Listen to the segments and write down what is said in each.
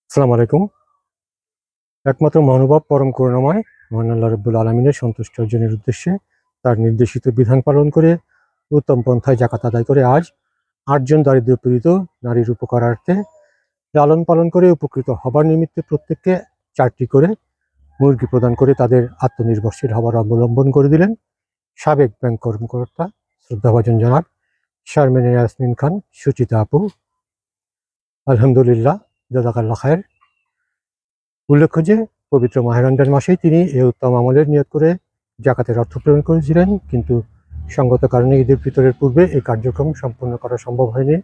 আসসালামু আলাইকুম। একমাত্র মহানুভব পরম করুণাময় মহান আল্লাহ রাব্বুল আলামিনের সন্তুষ্টি অর্জনের উদ্দেশ্যে তার নির্দেশিত বিধান পালন করে উত্তম পন্থায় জাকাত আদায় করে আজ ৮ জন দারিদ্র্যপীড়িত নারীর উপকারার্থে লালন পালন করে উপকৃত হবার নিমিত্তে প্রত্যেককে ৪টি করে মুরগি প্রদান করে তাদের আত্মনির্ভরশীল হবার অবলম্বন করে দিলেন সাবেক ব্যাংক কর্মকর্তা শ্রদ্ধাভাজন জনাব শারমিন ইয়াসমিন খান সুচিতা আপু। আলহামদুলিল্লাহ, জাযাকাল্লাহ খায়ের। উল্লেখ্য যে পবিত্র মাহে রমজান মাসেই তিনি এ উত্তম আমলের নিয়ত করে জাকাতের অর্থ প্রেরণ করেছিলেন, কিন্তু সঙ্গত কারণে ঈদের ফিতরের পূর্বে এই কার্যক্রম সম্পন্ন করা সম্ভব হয়নি,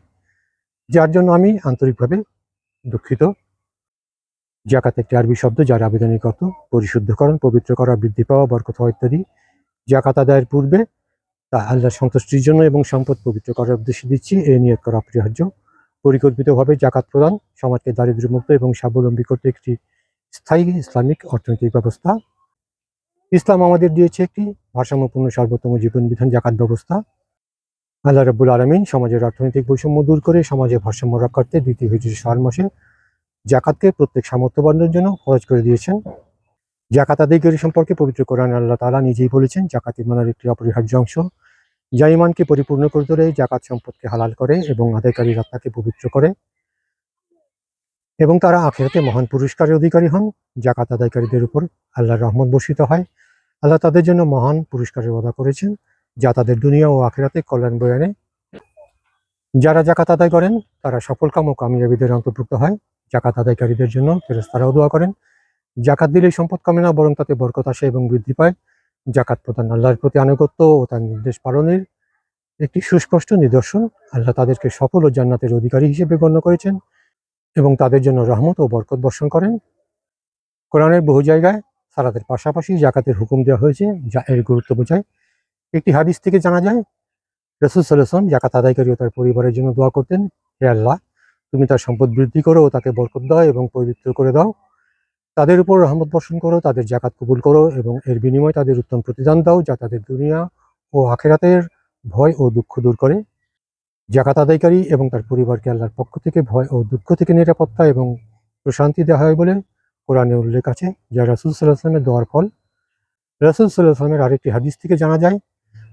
যার জন্য আমি আন্তরিকভাবে দুঃখিত। জাকাত একটি আরবি শব্দ যার আবেদনিক অর্থ পরিশুদ্ধকরণ, পবিত্র করা, বৃদ্ধি পাওয়া, বরকত হওয়া ইত্যাদি। জাকাত আদায়ের পূর্বে তা আল্লাহর সন্তুষ্টির জন্য এবং সম্পদ পবিত্র করার উদ্দেশ্যে দিচ্ছি, এই নিয়ত করা অপরিহার্য। পরিকল্পিতভাবে জাকাত প্রদান সমাজকে দারিদ্র্যমুক্ত এবং স্বাবলম্বী করতে একটি স্থায়ী ইসলামিক অর্থনৈতিক ব্যবস্থা। ইসলাম আমাদের দিয়েছে একটি ভারসাম্যপূর্ণ সর্বোত্তম জীবন বিধান, জাকাত ব্যবস্থা। আল্লাহ রাব্বুল আলামিন সমাজের অর্থনৈতিক বৈষম্য দূর করে সমাজে ভারসাম্য রক্ষার্থে ২য় হিজরি শাওয়াল মাসে জাকাতকে প্রত্যেক সামর্থ্যবানদের জন্য খরচ করে দিয়েছেন। জাকাত আদায়কারী সম্পর্কে পবিত্র কোরআনে আল্লাহ তাআলা নিজেই বলেছেন, জাকাত ঈমানের একটি অপরিহার্য অংশ, যা ঈমানকে পরিপূর্ণ করে তোলে, জাকাত সম্পদকে হালাল করে এবং আদায়কারীর আত্মাকে পবিত্র করে এবং তারা আখিরাতে মহান পুরস্কারের অধিকারী হন। জাকাত আদায়কারীদের উপর আল্লাহর রহমত বর্ষিত হয়। আল্লাহ তাদের জন্য মহান পুরস্কারের ওয়াদা করেছেন, যা তাদের দুনিয়া ও আখিরাতে কল্যাণ বয়ে আনে। যারা জাকাত আদায় করেন তারা সফলকাম ও কামিয়াবীদের অন্তর্ভুক্ত হয়। জাকাত আদায়কারীদের জন্য ফেরেশতারাও দোয়া করেন। জাকাত দিলে সম্পদ কমে না, বরং তাতে বরকত আসে এবং বৃদ্ধি পায়। জাকাত প্রদান আল্লাহর প্রতি আনুগত্য ও তার নির্দেশ পালনের একটি সুস্পষ্ট নিদর্শন। আল্লাহ তাদেরকে সফল ও জান্নাতের অধিকারী হিসেবে গণ্য করেছেন এবং তাদের জন্য রহমত ও বরকত বর্ষণ করেন। কোরআনের বহু জায়গায় সালাতের পাশাপাশি জাকাতের হুকুম দেওয়া হয়েছে, যা এর গুরুত্ব বোঝায়। একটি হাদিস থেকে জানা যায়, রাসূল সাল্লাল্লাহু আলাইহি ওয়াসাল্লাম জাকাত আদায়কারী ও তার পরিবারের জন্য দোয়া করতেন, হে আল্লাহ, তুমি তার সম্পদ বৃদ্ধি করো ও তাকে বরকত দাও এবং পবিত্র করে দাও। তাদের উপর রহমত বর্ষণ করো, তাদের জাকাত কবুল করো এবং এর বিনিময়ে তাদের উত্তম প্রতিদান দাও, যা তাদের দুনিয়া ও আখিরাতের ভয় ও দুঃখ দূর করে। জাকাত আদায়কারী এবং তার পরিবারকে আল্লাহর পক্ষ থেকে ভয় ও দুঃখ থেকে নিরাপত্তা এবং প্রশান্তি দেওয়া হয় বলে কোরআনে উল্লেখ আছে, যা রাসূল সাল্লাল্লাহু আলাইহি ওয়াসাল্লামের দোয়ার ফল। রাসূল সাল্লাল্লাহু আলাইহি ওয়াসাল্লামের আরেকটি হাদিস থেকে জানা যায়,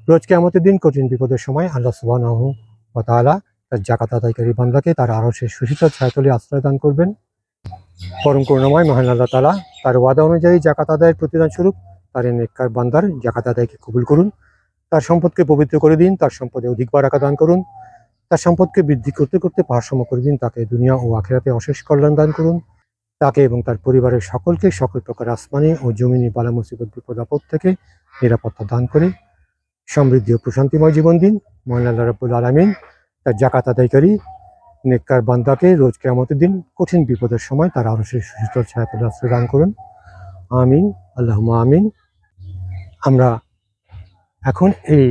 রোজ কিয়ামতের দিন কঠিন বিপদের সময় আল্লাহ সুবহানাহু ওয়া তাআলা তার জাকাত আদায়কারী বান্দাকে তার আরশের সুশীতল ছায়াতলে আশ্রয় দান করবেন। পরম করুণাময় মহান আল্লাহ তাআলা তার ওয়াদা অনুযায়ী জাকাত আদায়ের প্রতিদান স্বরূপ তার এই নেককার বান্দার জাকাত আদায়কে কবুল করুন। তার সম্পদকে পবিত্র করে দিন, তার সম্পদে অধিক বারাকা দান করুন, তার সম্পদকে বৃদ্ধি করতে করতে ভারসাম্য করে দিন, তাকে দুনিয়া ও আখিরাতে অশেষ কল্যাণ দান করুন। তাকে এবং তার পরিবারের সকলকে সকল প্রকার আসমানি ও জমিনি বালা মুসিবত বিপদ আপদ থেকে নিরাপত্তা দান করে সমৃদ্ধি ও প্রশান্তিময় জীবন দিন। মহান আল্লাহ রাব্বুল আলামিন তার জাকাত আদায়কারী নেককার বান্দাকে রোজ কিয়ামতের দিন কঠিন বিপদের সময় তার আরশের সুশীতল ছায়াতলে আশ্রয় দান করুন। আমিন, আল্লাহুম্মা আমিন। আমরা এখন এই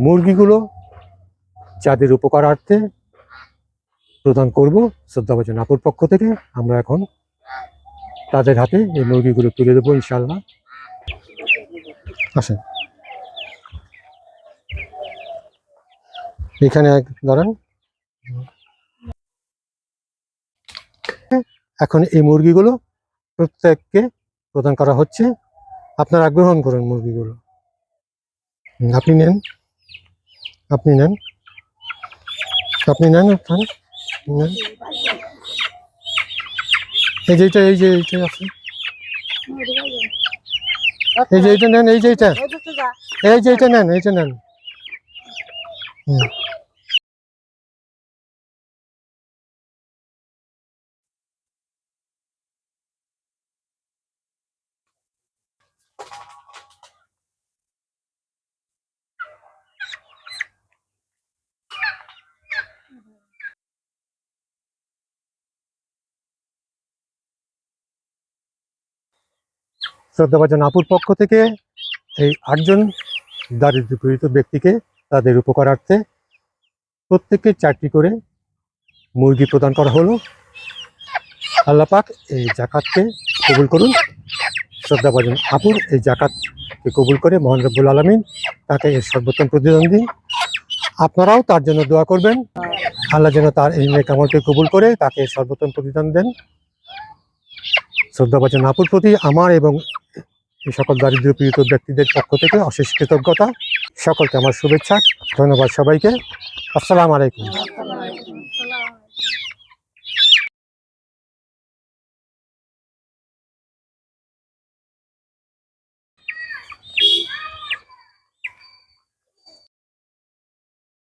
মুরগিগুলো যাদের উপকারার্থে প্রদান করব শ্রদ্ধাভাজন আপুর পক্ষ থেকে, আমরা এখন তাদের হাতে এই মুরগিগুলো তুলে দেবো ইনশাআল্লাহ। আসেন, এখানে দাঁড়ান। এখন এই মুরগিগুলো প্রত্যেককে প্রদান করা হচ্ছে। আপনারা গ্রহণ করুন মুরগিগুলো। আপনি নেন, আপনি নেন, আপনি নেন, আপনার নেন। এই যে এইটা, এই যে এইটা আছে, এই যে এইটা নেন, এই যে এইটা, এই যে এইটা নেন, এইটা নেন। শ্রদ্ধাভাজন আপুর পক্ষ থেকে এই ৮ জন দারিদ্র্যপীড়িত ব্যক্তিকে তাদের উপকারার্থে প্রত্যেককে 4টি করে মুরগি প্রদান করা হলো। আল্লাহ পাক এই জাকাতকে কবুল করুন। শ্রদ্ধাভাজন আপুর এই জাকাতকে কবুল করে মহান রব্বুল আলামিন তাকে এর সর্বোত্তম প্রতিদান দিন। আপনারাও তার জন্য দোয়া করবেন, আল্লাহ যেন তার এই নেক আমলকে কবুল করে তাকে সর্বোত্তম প্রতিদান দেন। শ্রদ্ধাভাজন আপুর প্রতি আমার এবং এই সকল দারিদ্র্য পীড়িত ব্যক্তিদের পক্ষ থেকে অশেষ কৃতজ্ঞতা। সকলকে আমার শুভেচ্ছা। ধন্যবাদ সবাইকে। আসসালামু আলাইকুম।